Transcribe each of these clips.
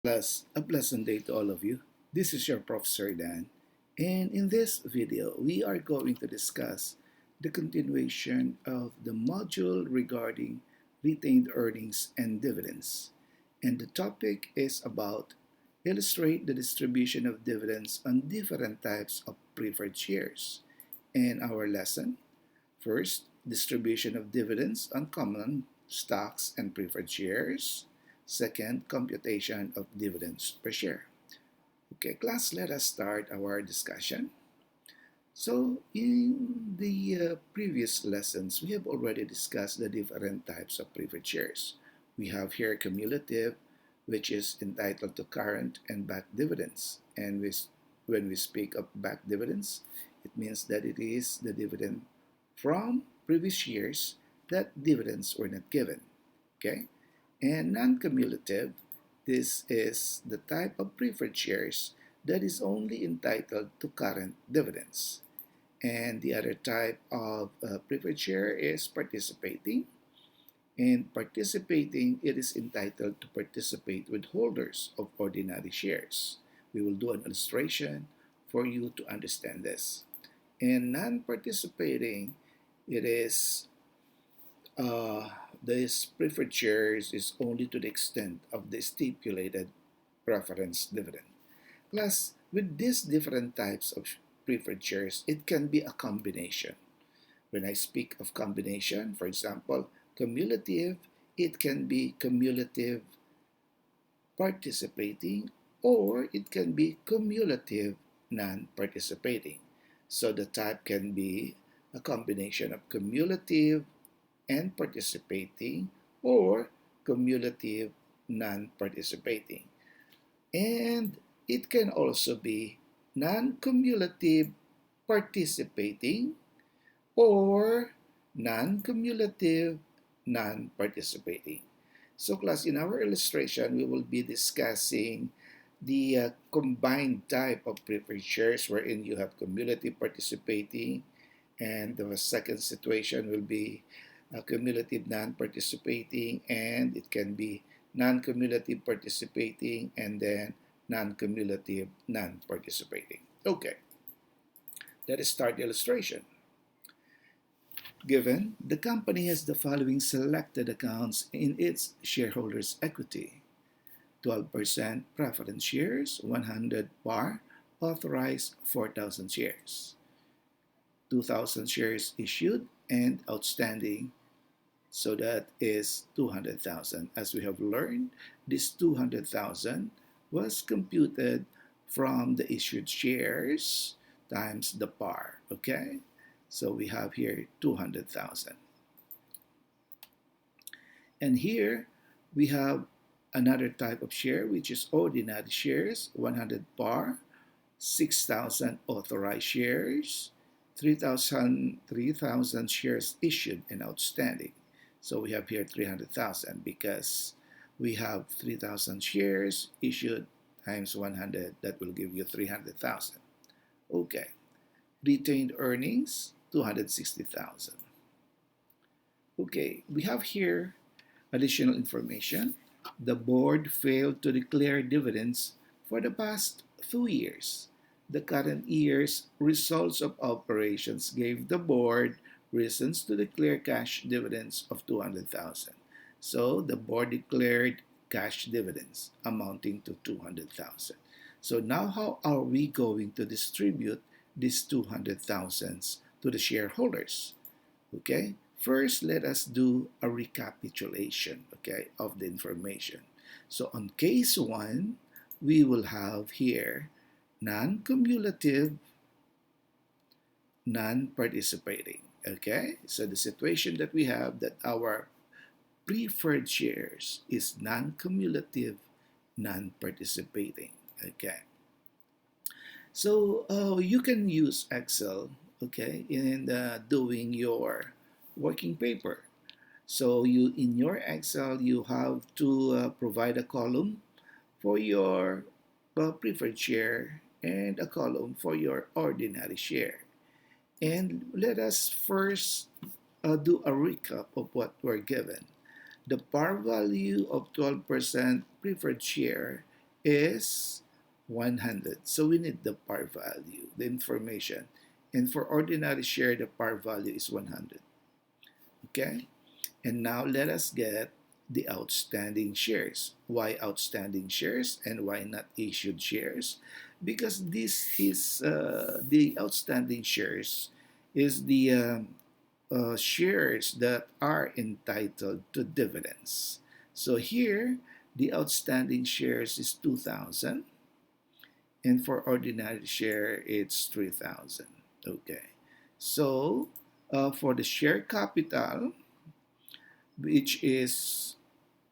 Plus, a pleasant day to all of you. This is your Professor Dan, and in this video, we are going to discuss the continuation of the module regarding retained earnings and dividends. And the topic is about illustrate the distribution of dividends on different types of preferred shares. And our lesson, first, distribution of dividends on common stocks and preferred shares. Second, computation of dividends per share. Okay, class, let us start our discussion. So, in the previous lessons, we have already discussed the different types of preferred shares. We have here cumulative, which is entitled to current and back dividends. And when we speak of back dividends, it means that it is the dividend from previous years that dividends were not given. Okay? And non-cumulative, this is the type of preferred shares that is only entitled to current dividends. And the other type of preferred share is participating. And participating, it is entitled to participate with holders of ordinary shares. We will do an illustration for you to understand this. And non-participating, it is this preferred shares is only to the extent of the stipulated preference dividend. Plus, with these different types of preferred shares, it can be a combination. When I speak of combination, for example, cumulative, it can be cumulative participating or it can be cumulative non-participating. So the type can be a combination of cumulative and participating or cumulative non-participating. And it can also be non-cumulative participating or non-cumulative non-participating. So class, in our illustration, we will be discussing the combined type of preferred shares wherein you have cumulative participating, and the second situation will be cumulative non-participating, and it can be non-cumulative participating and then non-cumulative non-participating. Okay, let us start the illustration. Given the company has the following selected accounts in its shareholders' equity: 12% preference shares, 100 par, authorized 4,000 shares, 2,000 shares issued and outstanding, so that is 200,000. As we have learned, this 200,000 was computed from the issued shares times the par, okay? So we have here 200,000. And here we have another type of share, which is ordinary shares, 100 par, 6,000 authorized shares, 3,000 shares issued and outstanding. So we have here 300,000 because we have 3,000 shares issued times 100. That will give you 300,000. Okay. Retained earnings, 260,000. Okay, we have here additional information. The board failed to declare dividends for the past 2 years. The current year's results of operations gave the board reasons to declare cash dividends of 200,000. So the board declared cash dividends amounting to 200,000. So now how are we going to distribute these 200,000 to the shareholders? Okay, first let us do a recapitulation, okay, of the information. So on case 1, we will have here non-cumulative, non-participating. Okay, so the situation that we have that our preferred shares is non-cumulative, non-participating. Okay, so you can use Excel, okay, in doing your working paper. So you in your Excel you have to provide a column for your preferred share and a column for your ordinary share. And let us first do a recap of what we're given. The par value of 12% preferred share is 100. So we need the par value, the information. And for ordinary share, the par value is 100. Okay? And now let us get the outstanding shares. Why outstanding shares and why not issued shares? Because this is the outstanding shares is the shares that are entitled to dividends. So here, the outstanding shares is 2,000, and for ordinary share, it's 3,000. Okay. So for the share capital, which is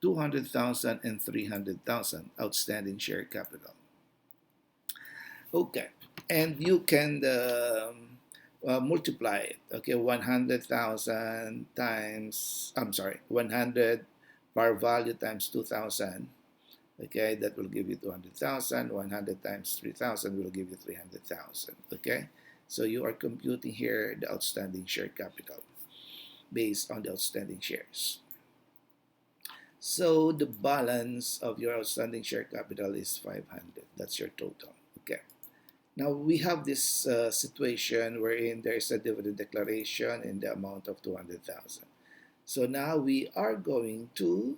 200,000 and 300,000 outstanding share capital. Okay, and you can multiply it. Okay, 100,000 times, I'm sorry, 100 par value times 2,000. Okay, that will give you 200,000. 100 times 3,000 will give you 300,000. Okay, so you are computing here the outstanding share capital based on the outstanding shares. So the balance of your outstanding share capital is 500. That's your total. Okay. Now we have this situation wherein there is a dividend declaration in the amount of 200,000. So now we are going to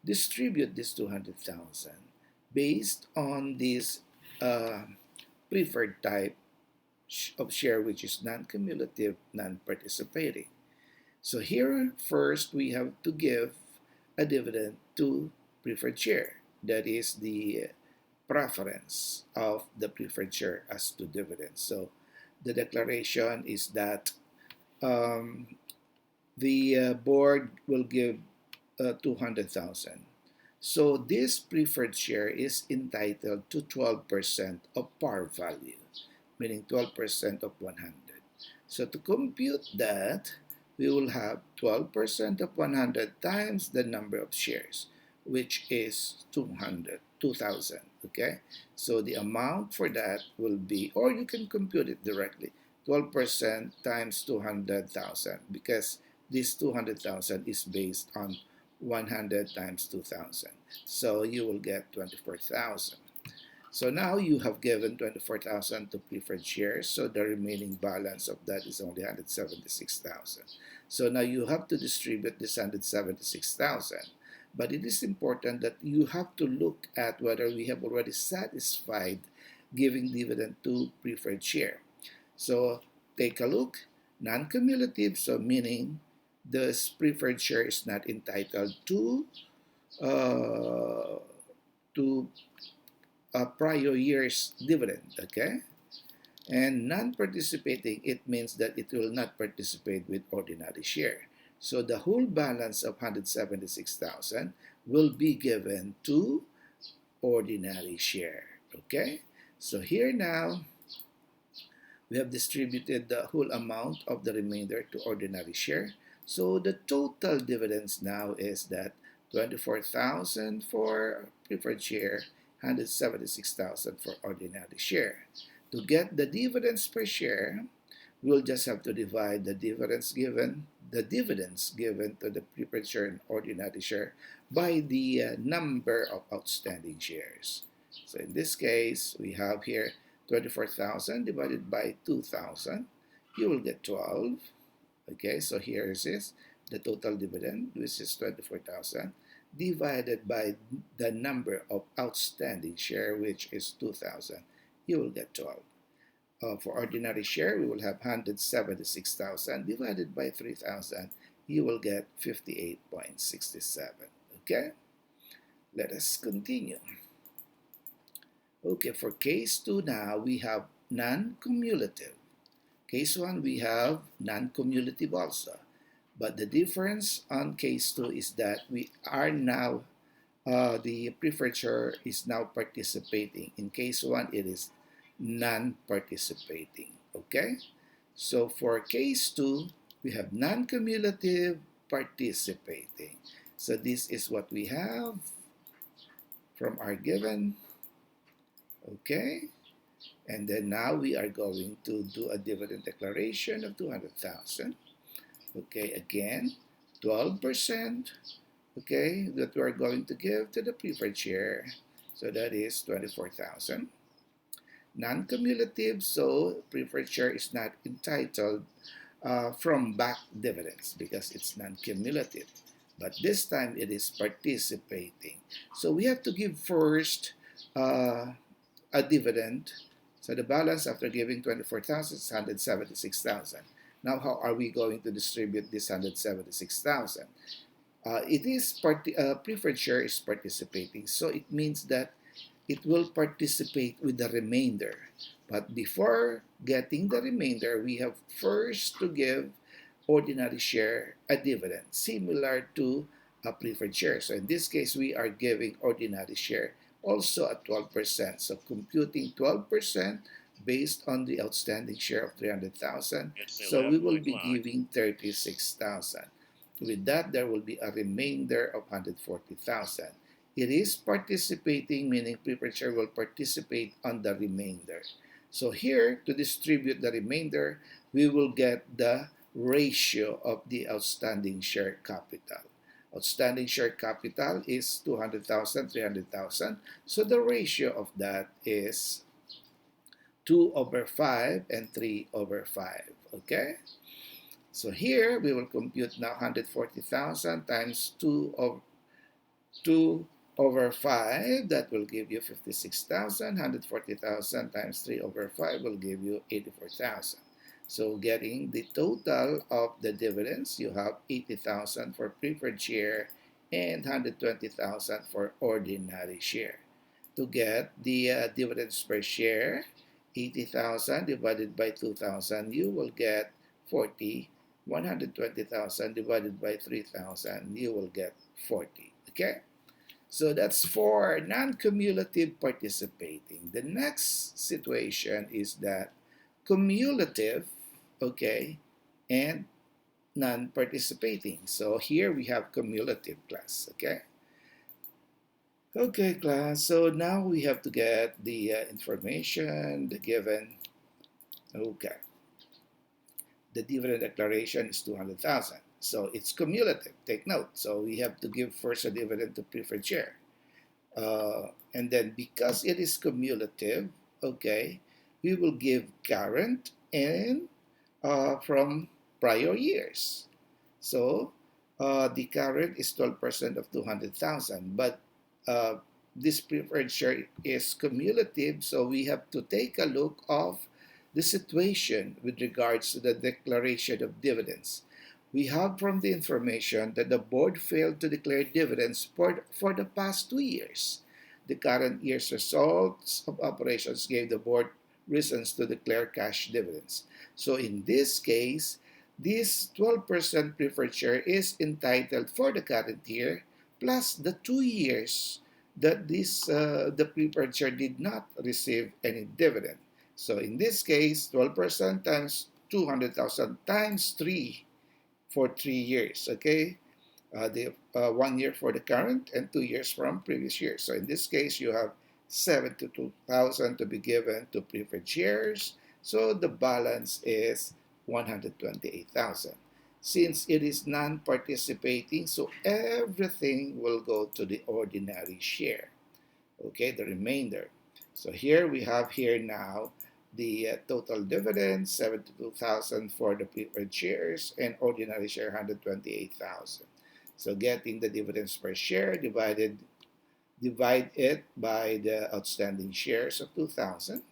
distribute this 200,000 based on this preferred type of share, which is non-cumulative, non-participating. So here first we have to give a dividend to preferred share. That is the preference of the preferred share as to dividends. So the declaration is that the board will give 200,000. So this preferred share is entitled to 12% of par value, meaning 12% of 100. So to compute that, we will have 12% of 100 times the number of shares, which is 2,000, okay? So the amount for that will be, or you can compute it directly, 12% times 200,000, because this 200,000 is based on 100 times 2,000. So you will get 24,000. So now you have given 24,000 to preferred shares, so the remaining balance of that is only 176,000. So now you have to distribute this 176,000. But it is important that you have to look at whether we have already satisfied giving dividend to preferred share. So take a look, non-cumulative, so meaning this preferred share is not entitled to a prior year's dividend, okay? And non-participating, it means that it will not participate with ordinary share. So the whole balance of 176,000 will be given to ordinary share, okay? So here now, we have distributed the whole amount of the remainder to ordinary share. So the total dividends now is that 24,000 for preferred share, 176,000 for ordinary share. To get the dividends per share, we'll just have to divide the dividends given to the preferred share and ordinary share by the number of outstanding shares. So in this case, we have here 24,000 divided by 2,000. You will get 12. Okay, so here is the total dividend, which is 24,000, divided by the number of outstanding share, which is 2,000. You will get 12. For ordinary share, we will have 176,000 divided by 3,000. You will get 58.67. Okay, let us continue. Okay, for case 2 now, we have non-cumulative. Case 1, we have non-cumulative also. But the difference on case 2 is that we are now, the preferred share is now participating. In case 1, it is non-participating. Okay? So for case 2, we have non-cumulative participating. So this is what we have from our given. Okay? And then now we are going to do a dividend declaration of 200,000. Okay, again, 12%, okay, that we are going to give to the preferred share. So that is 24,000. Non-cumulative, so preferred share is not entitled from back dividends because it's non-cumulative. But this time it is participating. So we have to give first a dividend. So the balance after giving 24,000 is 176,000. Now how are we going to distribute this 176,000? It is preferred share is participating. So it means that it will participate with the remainder. But before getting the remainder, we have first to give ordinary share a dividend, similar to a preferred share. So in this case, we are giving ordinary share also at 12%. So computing 12% based on the outstanding share of 300,000. So we will be giving 36,000. With that, there will be a remainder of 140,000. It is participating, meaning preferred share will participate on the remainder. So here, to distribute the remainder, we will get the ratio of the outstanding share capital. Outstanding share capital is 200,000, 300,000. So the ratio of that is 2/5 and 3/5. Okay? So here, we will compute now 140,000 times 2/5, that will give you 56,000. 140,000 times 3/5 will give you 84,000. So getting the total of the dividends, you have 80,000 for preferred share and 120,000 for ordinary share. To get the dividends per share, 80,000 divided by 2,000, you will get 40. 120,000 divided by 3,000, you will get 40. Okay? So that's for non-cumulative participating. The next situation is that cumulative, okay, and non-participating. So here we have cumulative class, okay? Okay, class, so now we have to get the information, the given, okay. The dividend declaration is 200,000. So it's cumulative, take note. So we have to give first a dividend to preferred share. And then because it is cumulative, okay, we will give current and from prior years. So the current is 12% of 200,000, but this preferred share is cumulative, so we have to take a look of the situation with regards to the declaration of dividends. We have from the information that the board failed to declare dividends for the past 2 years. The current year's results of operations gave the board reasons to declare cash dividends. So in this case, this 12% preferred share is entitled for the current year plus the 2 years that the preferred share did not receive any dividend. So in this case, 12% times 200,000 times 3 for 3 years, okay? The 1 year for the current and 2 years from previous years. So in this case, you have 72,000 to be given to preferred shares. So the balance is 128,000. Since it is non-participating, so everything will go to the ordinary share, okay, the remainder. So here we have here now the total dividend, 72,000 for the preferred shares and ordinary share 128,000. So getting the dividends per share, divide it by the outstanding shares of 2,000,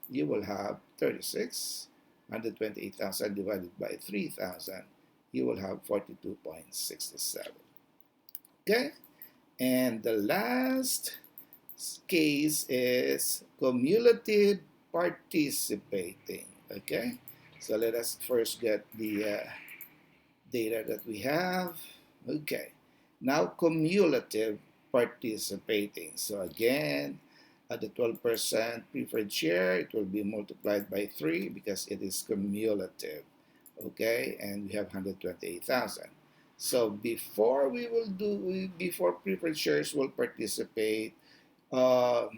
you will have 36. 128,000 divided by 3,000, you will have 42.67. Okay? And the last case is cumulative participating. Okay? So let us first get the data that we have. Okay. Now cumulative participating. So again, at the 12% preferred share, it will be multiplied by 3 because it is cumulative. Okay, and we have 128,000. So before preferred shares will participate, a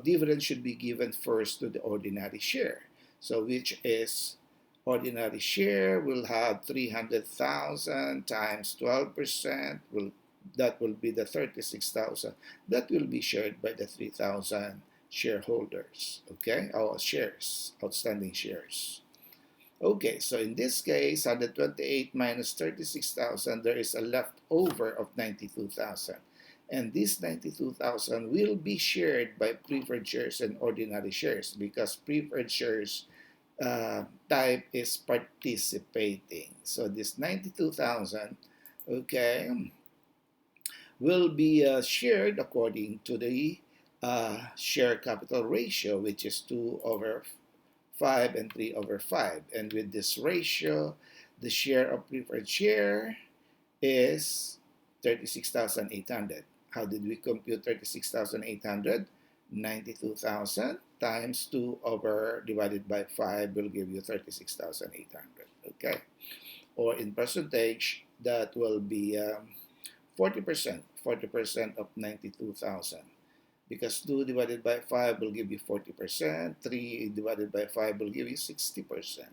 dividend should be given first to the ordinary share. So which is ordinary share will have 300,000 times 12% will That will be the 36,000. That will be shared by the 3,000 shareholders, okay? Our shares, outstanding shares. Okay, so in this case, 128 minus 36,000, there is a leftover of 92,000. And this 92,000 will be shared by preferred shares and ordinary shares because preferred shares type is participating. So this 92,000, okay, will be shared according to the share capital ratio, which is 2 over 5 and 3 over 5. And with this ratio, the share of preferred share is 36,800. How did we compute 36,800? 92,000 times 2 over divided by 5 will give you 36,800. Okay? Or in percentage, that will be 40%. 40% of 92,000. Because 2 divided by 5 will give you 40%, 3 divided by 5 will give you 60%.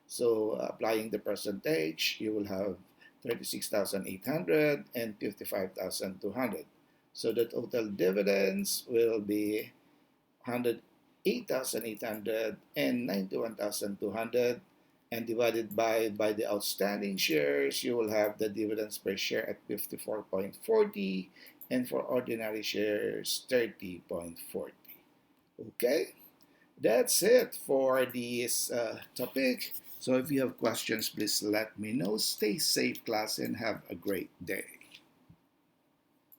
So applying the percentage, you will have 36,800 and 55,200. So the total dividends will be 108,800 and 91,200, and divided by the outstanding shares, you will have the dividends per share at 54.40, and for ordinary shares 30.40. Okay, that's it for this topic. So if you have questions, please let me know. Stay safe, class, and have a great day.